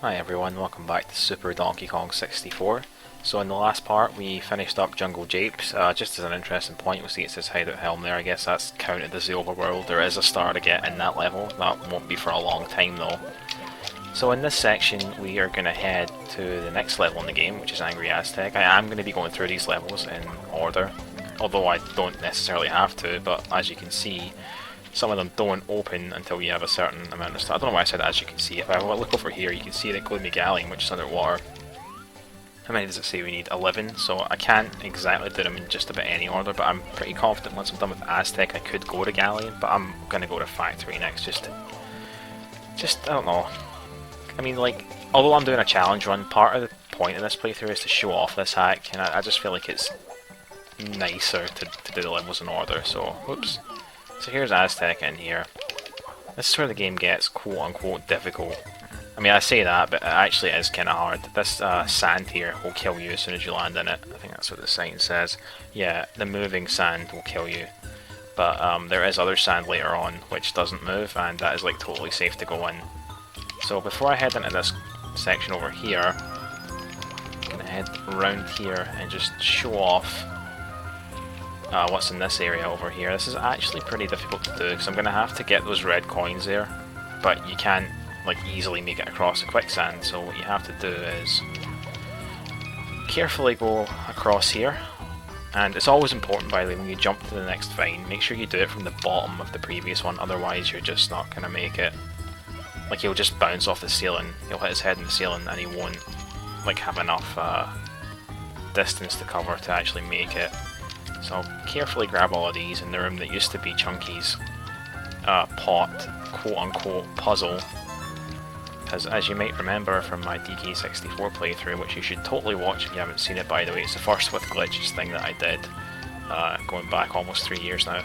Hi everyone, welcome back to Super Donkey Kong 64. So in the last part we finished up Jungle Japes. Just as an interesting point, you'll see it says Hideout Helm there. I guess that's counted as the overworld. There is a star to get in that level. That won't be for a long time though. So in this section we are going to head to the next level in the game, which is Angry Aztec. I am going to be going through these levels in order, although I don't necessarily have to, but as you can see, some of them don't open until you have a certain amount of stuff. I don't know why I said as you can see. If I look over here, you can see the GLOOMY GALLEON, which is underwater. How many does it say we need? 11, so I can't exactly do them in just about any order, but I'm pretty confident once I'm done with Aztec I could go to GALLEON, but I'm going to go to Factory next, just, I don't know. I mean, like, although I'm doing a challenge run, part of the point of this playthrough is to show off this hack, and I just feel like it's nicer to do the levels in order, so, whoops. So here's Aztec in here. This is where the game gets quote-unquote difficult. I mean, I say that, but it actually is kind of hard. This sand here will kill you as soon as you land in it. I think that's what the sign says. Yeah, the moving sand will kill you. But there is other sand later on which doesn't move, and that is like totally safe to go in. So before I head into this section over here, I'm going to head around here and just show off what's in this area over here. This is actually pretty difficult to do because I'm going to have to get those red coins there, but you can't like easily make it across the quicksand, so what you have to do is carefully go across here. And it's always important, by the way, when you jump to the next vine, make sure you do it from the bottom of the previous one, otherwise you're just not going to make it. Like, he'll just bounce off the ceiling, he'll hit his head in the ceiling and he won't like have enough distance to cover to actually make it. So carefully grab all of these in the room that used to be Chunky's pot, quote-unquote, puzzle. Because as you might remember from my DK64 playthrough, which you should totally watch if you haven't seen it, by the way, it's the first with glitches thing that I did, going back almost 3 years now.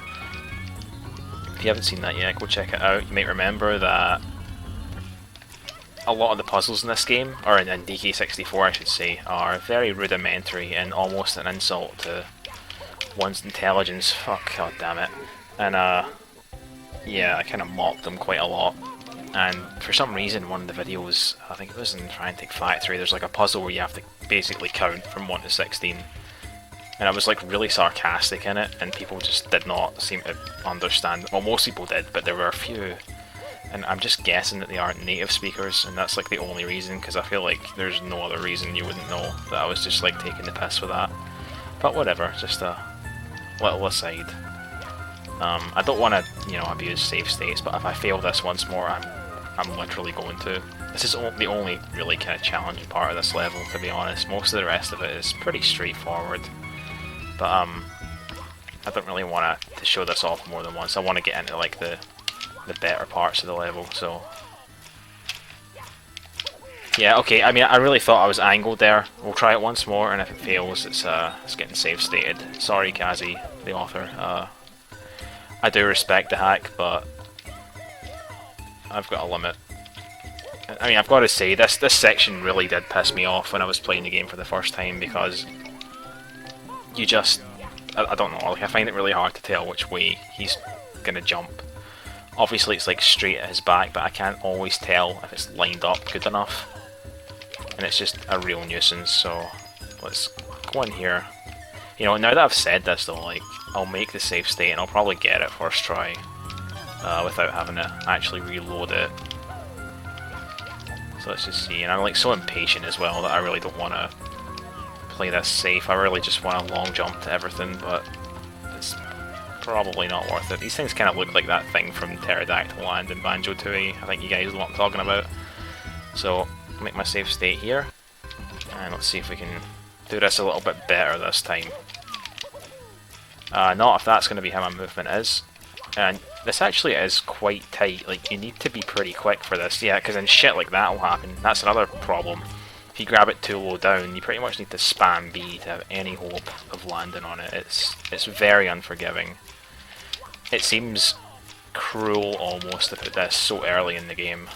If you haven't seen that yet, go check it out. You might remember that a lot of the puzzles in this game, or in DK64 I should say, are very rudimentary and almost an insult to one's intelligence. Fuck, god damn it. And yeah, I kind of mocked them quite a lot. And for some reason, one of the videos, I think it was in FRANTIC Factory, there's like a puzzle where you have to basically count from 1 to 16. And I was like really sarcastic in it, and people just did not seem to understand. Well, most people did, but there were a few. And I'm just guessing that they aren't native speakers, and that's like the only reason, because I feel like there's no other reason you wouldn't know that I was just like taking the piss with that. But whatever, just a little aside. I don't want to, you know, abuse save states, but if I fail this once more, I'm literally going to. This is the only really kind of challenging part of this level, to be honest. Most of the rest of it is pretty straightforward. But I don't really want to show this off more than once. I want to get into like the better parts of the level, so. Yeah, okay, I mean, I really thought I was angled there. We'll try it once more, and if it fails, it's getting save stated. Sorry, Kazi, the author. I do respect the hack, but I've got a limit. I mean, I've got to say, this section really did piss me off when I was playing the game for the first time, because you just, I don't know, like, I find it really hard to tell which way he's gonna jump. Obviously it's like straight at his back, but I can't always tell if it's lined up good enough. And it's just a real nuisance, so let's go in here. You know, now that I've said this though, like, I'll make the save state and I'll probably get it first try without having to actually reload it. So let's just see, and I'm like so impatient as well that I really don't want to play this safe. I really just want a long jump to everything, but it's probably not worth it. These things kind of look like that thing from Pterodactyl Land and Banjo-Tooie. I think you guys know what I'm talking about. So, make my save state here, and let's see if we can do this a little bit better this time. Not if that's going to be how my movement is. And this actually is quite tight, like you need to be pretty quick for this, yeah, because then shit like that will happen. That's another problem. If you grab it too low down, you pretty much need to spam B to have any hope of landing on it. It's very unforgiving. It seems cruel almost to put this so early in the game.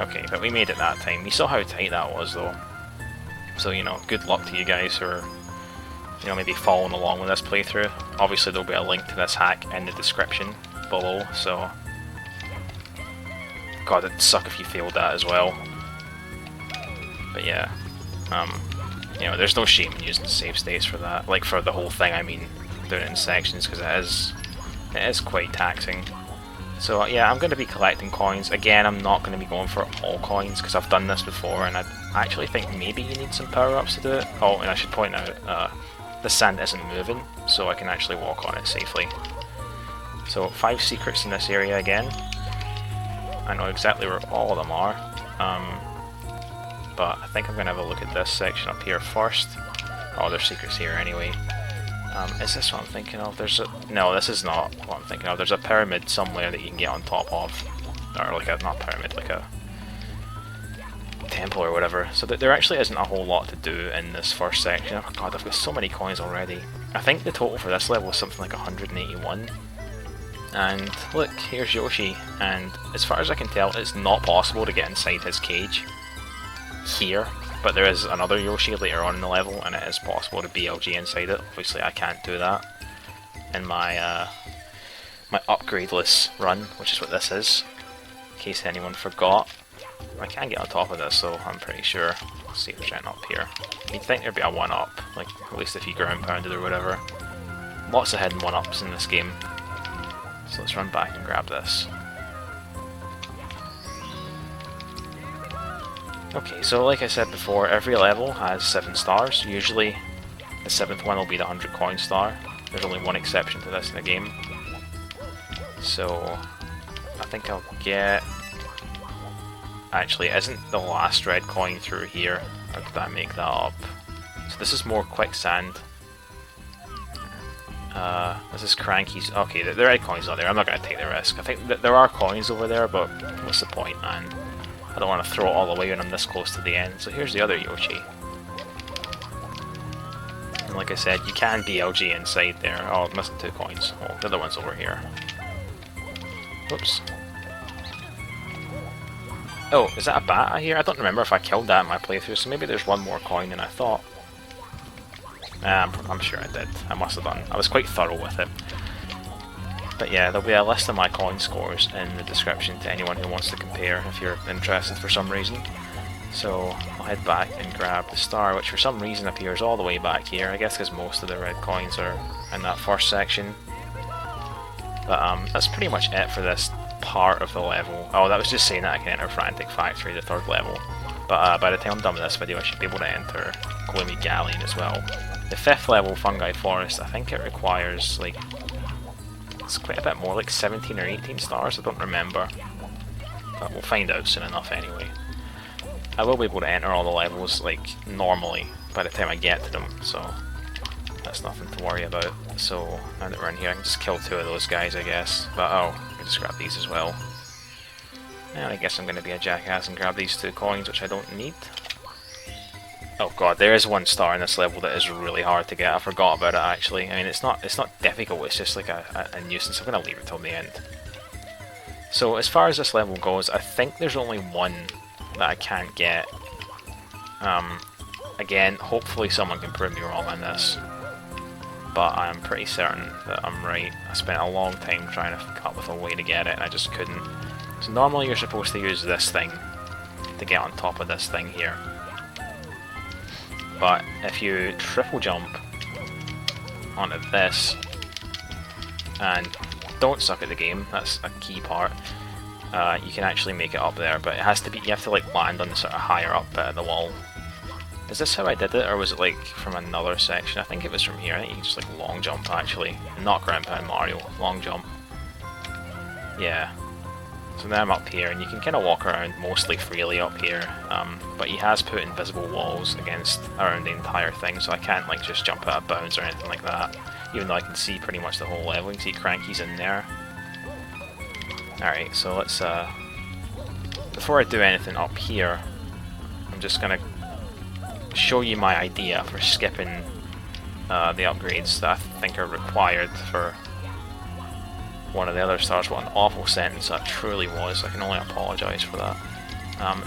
Okay, but we made it that time. You saw how tight that was though. So, you know, good luck to you guys who are, you know, maybe following along with this playthrough. Obviously there'll be a link to this hack in the description below, so God, it'd suck if you failed that as well. But yeah, you know, there's no shame in using save states for that. Like for the whole thing, I mean, doing it in sections, because it is quite taxing. So yeah, I'm going to be collecting coins. Again, I'm not going to be going for all coins, because I've done this before, and I actually think maybe you need some power-ups to do it. Oh, and I should point out, the sand isn't moving, so I can actually walk on it safely. So 5 secrets in this area again. I know exactly where all of them are. But I think I'm going to have a look at this section up here first. Oh, there's secrets here anyway. Is this what I'm thinking of? No, this is not what I'm thinking of. There's a pyramid somewhere that you can get on top of. Or like a, not pyramid, like a temple or whatever. So there actually isn't a whole lot to do in this first section. Oh god, I've got so many coins already. I think the total for this level is something like 181. And look, here's Yoshi. And as far as I can tell, it's not possible to get inside his cage here, but there is another Yoshi later on in the level, and it is possible to BLG inside it. Obviously I can't do that in my my upgradeless run, which is what this is, in case anyone forgot. I can get on top of this though, I'm pretty sure. Let's see if there's anything up here. You'd think there'd be a 1-up, like at least if you ground pounded or whatever. Lots of hidden 1-ups in this game. So let's run back and grab this. Okay, so like I said before, every level has 7 stars. Usually the 7th one will be the 100 coin star. There's only one exception to this in the game. So I think I'll get... Actually, isn't the last red coin through here? Or did I make that up? So this is more quicksand. This is Cranky's... Okay, the red coin's not there. I'm not going to take the risk. I think that there are coins over there, but what's the point, man? I don't want to throw it all away when I'm this close to the end. So here's the other Yoshi. And like I said, you can BLG inside there. Oh, I'm missing 2 coins. Oh, the other one's over here. Whoops. Oh, is that a bat I hear? I don't remember if I killed that in my playthrough, so maybe there's one more coin than I thought. I'm sure I did. I must have done. I was quite thorough with it. But yeah, there'll be a list of my coin scores in the description to anyone who wants to compare if you're interested for some reason. So I'll head back and grab the star, which for some reason appears all the way back here. I guess because most of the red coins are in that first section. But that's pretty much it for this part of the level. Oh, that was just saying that I can enter Frantic Factory, the 3rd level. But by the time I'm done with this video, I should be able to enter Gloomy Galleon as well. The 5th level, Fungi Forest, I think it requires like... It's quite a bit more, like 17 or 18 stars, I don't remember. But we'll find out soon enough anyway. I will be able to enter all the levels, like, normally, by the time I get to them, so... That's nothing to worry about. So, now that we're in here, I can just kill 2 of those guys, I guess. But, oh, I can just grab these as well. And I guess I'm going to be a jackass and grab these 2 coins, which I don't need. Oh god, there is 1 star in this level that is really hard to get. I forgot about it actually. I mean, it's not difficult, it's just like a nuisance. I'm going to leave it till the end. So as far as this level goes, I think there's only 1 that I can't get. Again, hopefully someone can prove me wrong on this. But I'm pretty certain that I'm right. I spent a long time trying to come up with a way to get it and I just couldn't. So normally you're supposed to use this thing to get on top of this thing here. But if you triple jump onto this and don't suck at the game, that's a key part, you can actually make it up there, but it has to be, you have to like land on the sort of higher up bit of the wall. Is this how I did it, or was it like from another section? I think it was from here. I think you can just like long jump actually, not ground pound Mario, long jump. Yeah. So now I'm up here, and you can kind of walk around mostly freely up here, but he has put invisible walls around the entire thing, so I can't like just jump out of bounds or anything like that, even though I can see pretty much the whole level. You can see Cranky's in there. Alright, so let's, before I do anything up here, I'm just going to show you my idea for skipping the upgrades that I think are required for one of the other stars. What an awful sentence that truly was. I can only apologise for that.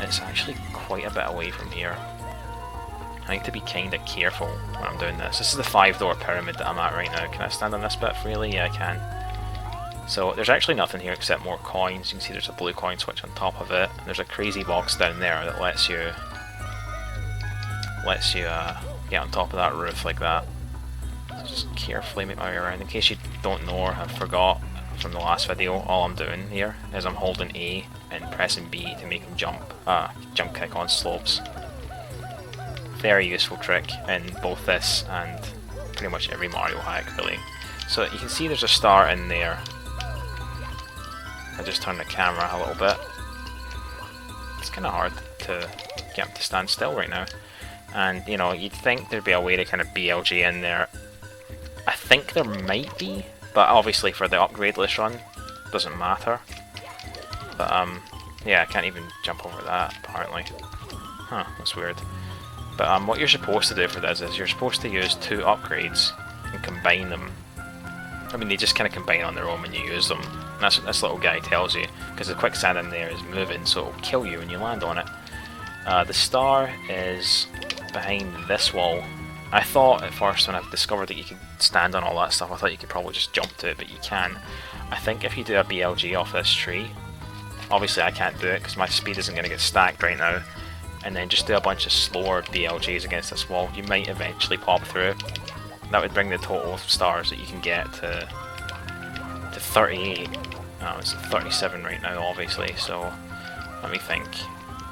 It's actually quite a bit away from here. I need to be kinda careful when I'm doing this. This is the 5-door pyramid that I'm at right now. Can I stand on this bit freely? Yeah, I can. So there's actually nothing here except more coins. You can see there's a blue coin switch on top of it. There's a crazy box down there that lets you get on top of that roof like that. So just carefully make my way around. In case you don't know or have forgot from the last video, all I'm doing here is I'm holding A and pressing B to make him jump kick on slopes. Very useful trick in both this and pretty much every Mario hack really. So you can see there's a star in there. I just turned the camera a little bit. It's kind of hard to get him to stand still right now. And you know, you'd think there'd be a way to kind of BLG in there. I think there might be, but obviously for the upgradeless run, doesn't matter. But yeah, I can't even jump over that apparently. Huh, that's weird. But what you're supposed to do for this is you're supposed to use 2 upgrades and combine them. I mean, they just kind of combine on their own when you use them. And that's what this little guy tells you, because the quicksand in there is moving, so it'll kill you when you land on it. The star is behind this wall. I thought at first when I discovered that you could stand on all that stuff, I thought you could probably just jump to it, but you can. I think if you do a BLG off this tree, obviously I can't do it because my speed isn't going to get stacked right now, and then just do a bunch of slower BLGs against this wall, you might eventually pop through. That would bring the total of stars that you can get to 38. It's 37 right now obviously, so let me think.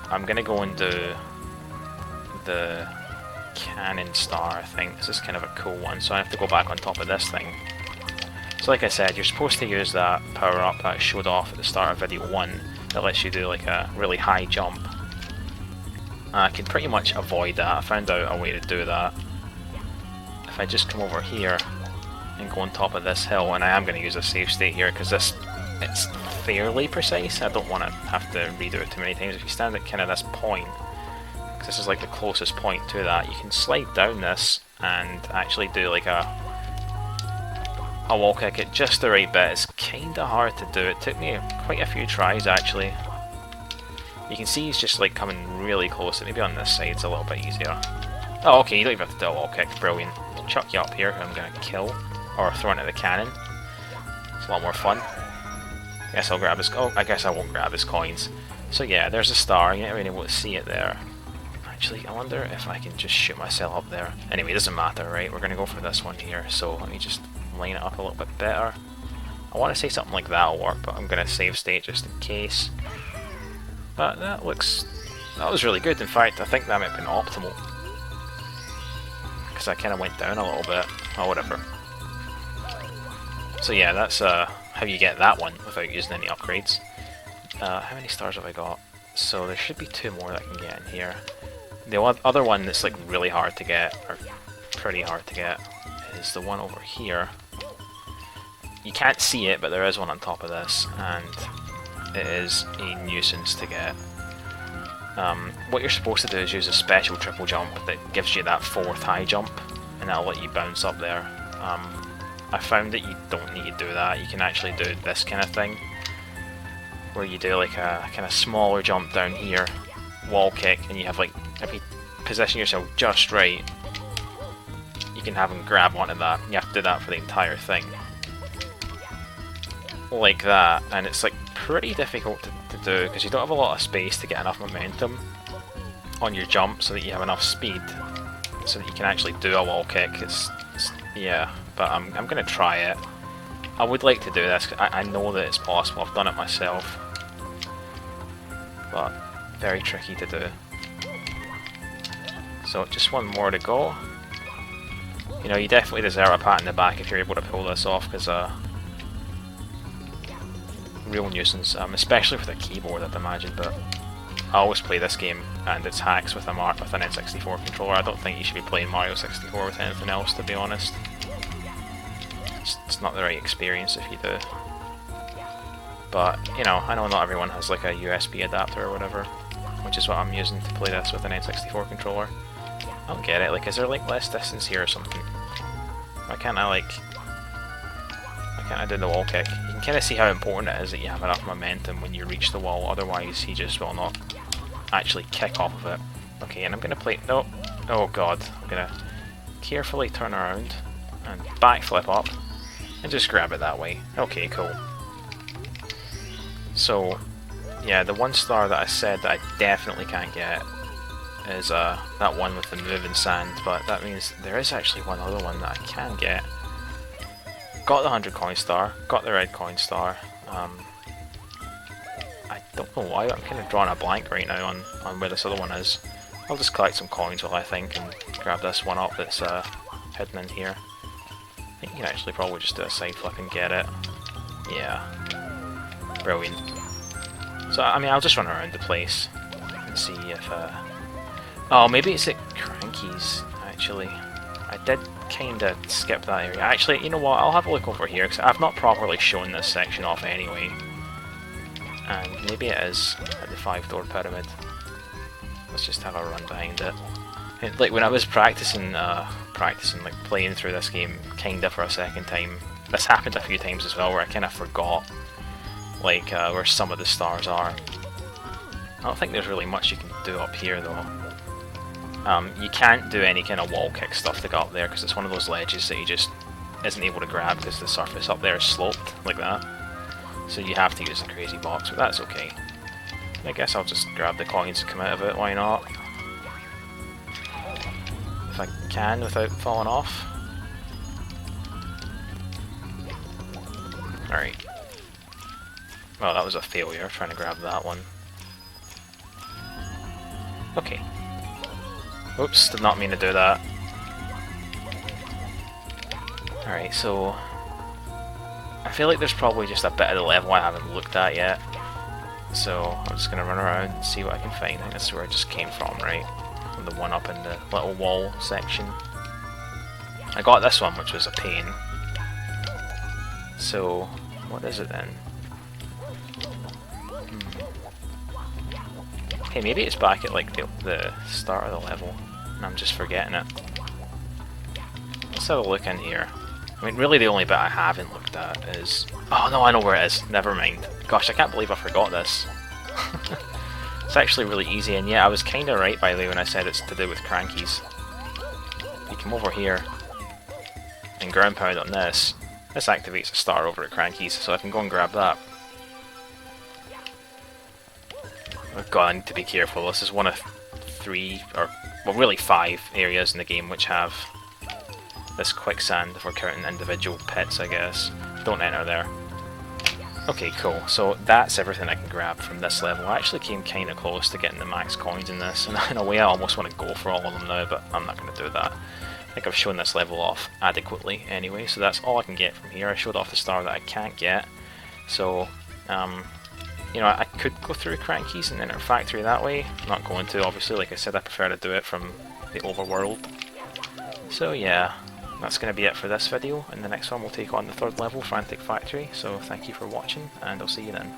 I'm going to go and do the cannon star, I think. This is kind of a cool one, so I have to go back on top of this thing. So like I said, you're supposed to use that power up that I showed off at the start of video 1 that lets you do like a really high jump. I can pretty much avoid that. I found out a way to do that. If I just come over here and go on top of this hill, and I am going to use a save state here because it's fairly precise. I don't want to have to redo it too many times. If you stand at kind of this point, because this is like the closest point to that, you can slide down this and actually do like a wall kick at just the right bit. It's kind of hard to do. It took me quite a few tries actually. You can see he's just like coming really close. Maybe on this side it's a little bit easier. Oh, okay, you don't even have to do a wall kick. Brilliant. Chuck you up here, who I'm going to kill, or throw into the cannon. It's a lot more fun. I guess I'll grab his. Oh, I guess I won't grab his coins. So yeah, there's a star. You're not really able to see it there. Actually, I wonder if I can just shoot myself up there. Anyway, it doesn't matter, right? We're going to go for this one here. So let me just line it up a little bit better. I want to say something like that'll work, but I'm going to save state just in case. But that was really good. In fact, I think that might have been optimal. Because I kind of went down a little bit. Oh, whatever. So yeah, that's how you get that one without using any upgrades. How many stars have I got? So there should be 2 more that I can get in here. The other one that's like really hard to get, or pretty hard to get, is the one over here. You can't see it, but there is one on top of this, and it is a nuisance to get. What you're supposed to do is use a special triple jump that gives you that 4th high jump, and that'll let you bounce up there. I found that you don't need to do that. You can actually do this kind of thing, where you do like a kind of smaller jump down here, wall kick, and you have like, if you position yourself just right, you can have him grab onto that. You have to do that for the entire thing. Like that, and it's like pretty difficult to do because you don't have a lot of space to get enough momentum on your jump so that you have enough speed so that you can actually do a wall kick. Yeah, but I'm going to try it. I would like to do this. I know that it's possible. I've done it myself, but very tricky to do. So just one more to go. You know, you definitely deserve a pat in the back if you're able to pull this off, because real nuisance, especially for the keyboard, I'd imagine. But I always play this game and it's hacks with an N64 controller. I don't think you should be playing Mario 64 with anything else, to be honest. It's not the right experience if you do. But, you know, I know not everyone has like a USB adapter or whatever, which is what I'm using to play this with an N64 controller. I don't get it, like, is there like less distance here or something? Why can't I do the wall kick? You can kind of see how important it is that you have enough momentum when you reach the wall, otherwise he just will not actually kick off of it. Okay, and I'm going to play... No! Oh god. I'm going to carefully turn around and backflip up and just grab it that way. Okay, cool. So, yeah, the one star that I said that I definitely can't get is that one with the moving sand, but that means there is actually one other one that I can get. Got the 100 coin star, got the red coin star. I don't know why, I'm kind of drawing a blank right now on where this other one is. I'll just collect some coins while I think and grab this one up that's hidden in here. I think you can actually probably just do a side flip and get it. Yeah. Brilliant. So, I mean, I'll just run around the place and see if... Oh, maybe it's at Cranky's, actually. I did kind of skip that area. Actually, you know what, I'll have a look over here, because I've not properly shown this section off anyway. And maybe it is at the 5-door pyramid. Let's just have a run behind it. And, like, when I was practicing, like, playing through this game kinda for a second time, this happened a few times as well, where I kinda forgot, like, where some of the stars are. I don't think there's really much you can do up here, though. You can't do any kind of wall kick stuff to go up there, because it's one of those ledges that you just isn't able to grab, because the surface up there is sloped, like that. So you have to use the crazy box, but that's okay. I guess I'll just grab the coins and come out of it, why not? If I can without falling off. Alright. Well, that was a failure, trying to grab that one. Okay. Oops, did not mean to do that. Alright, so... I feel like there's probably just a bit of the level I haven't looked at yet. So I'm just going to run around and see what I can find. I think this is where I just came from, right? From the one up in the little wall section. I got this one, which was a pain. So, what is it then? Hey, maybe it's back at like the start of the level, and I'm just forgetting it. Let's have a look in here. I mean, really the only bit I haven't looked at is... Oh no, I know where it is. Never mind. Gosh, I can't believe I forgot this. It's actually really easy, and yeah, I was kinda right, by the way, when I said it's to do with crankies. You come over here and ground pound on this. This activates a star over at crankies, so I can go and grab that. Oh god, I need to be careful. This is one of 3, or well really 5 areas in the game which have this quicksand, if we're counting individual pits, I guess. Don't enter there. Okay, cool. So that's everything I can grab from this level. I actually came kind of close to getting the max coins in this, and in a way I almost want to go for all of them now, but I'm not going to do that. I think I've shown this level off adequately anyway, so that's all I can get from here. I showed off the star that I can't get, so you know, I could go through Cranky's and enter Factory that way. I'm not going to, obviously. Like I said, I prefer to do it from the overworld. So yeah, that's going to be it for this video. In the next one we'll take on the 3rd level, Frantic Factory. So thank you for watching, and I'll see you then.